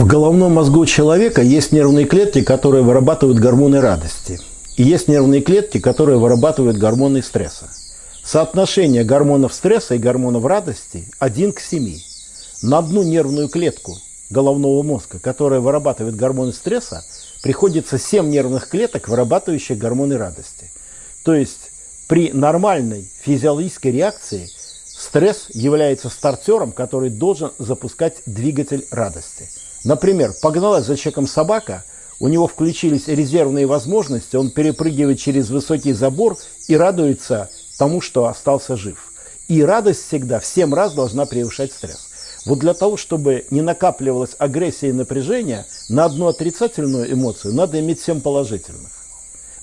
В головном мозгу человека есть нервные клетки, которые вырабатывают гормоны радости. И есть нервные клетки, которые вырабатывают гормоны стресса. Соотношение гормонов стресса и гормонов радости 1:7. На одну нервную клетку головного мозга, которая вырабатывает гормоны стресса, приходится 7 нервных клеток, вырабатывающих гормоны радости. То есть при нормальной физиологической реакции стресс является стартером, который должен запускать двигатель радости. Например, погналась за человеком собака, у него включились резервные возможности, он перепрыгивает через высокий забор и радуется тому, что остался жив. И радость всегда в 7 раз должна превышать стресс. Вот для того, чтобы не накапливалась агрессия и напряжение, на одну отрицательную эмоцию надо иметь 7 положительных.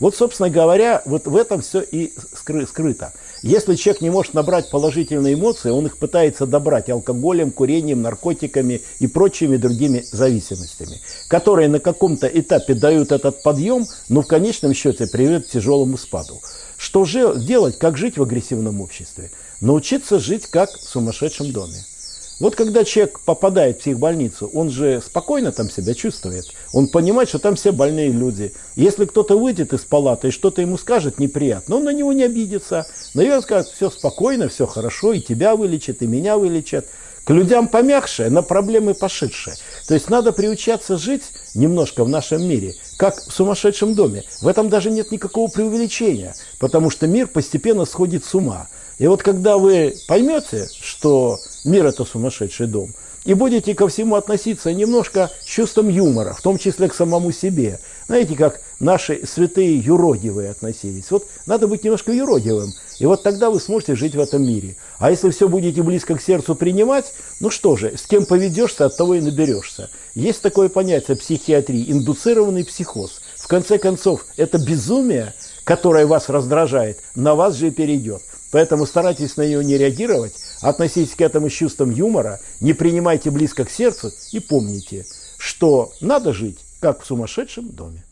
Вот, собственно говоря, вот в этом все и скрыто. Если человек не может набрать положительные эмоции, он их пытается добрать алкоголем, курением, наркотиками и прочими другими зависимостями, которые на каком-то этапе дают этот подъем, но в конечном счете приведут к тяжелому спаду. Что же делать, как жить в агрессивном обществе? Научиться жить как в сумасшедшем доме. Вот когда человек попадает в психбольницу, он же спокойно там себя чувствует. Он понимает, что там все больные люди. Если кто-то выйдет из палаты и что-то ему скажет неприятно, он на него не обидится. Наверное, скажет, все спокойно, все хорошо, и тебя вылечат, и меня вылечат. К людям помягче, на проблемы пошедшие. То есть надо приучаться жить немножко в нашем мире, как в сумасшедшем доме. В этом даже нет никакого преувеличения, потому что мир постепенно сходит с ума. И вот когда вы поймете, что мир – это сумасшедший дом, и будете ко всему относиться немножко с чувством юмора, в том числе к самому себе. Знаете, как наши святые юродивые относились. Вот надо быть немножко юродивым, и вот тогда вы сможете жить в этом мире. А если все будете близко к сердцу принимать, ну что же, с кем поведешься, от того и наберешься. Есть такое понятие в психиатрии – индуцированный психоз. В конце концов, это безумие, которое вас раздражает, на вас же и перейдет. Поэтому старайтесь на нее не реагировать, относитесь к этому с чувством юмора, не принимайте близко к сердцу и помните, что надо жить, как в сумасшедшем доме.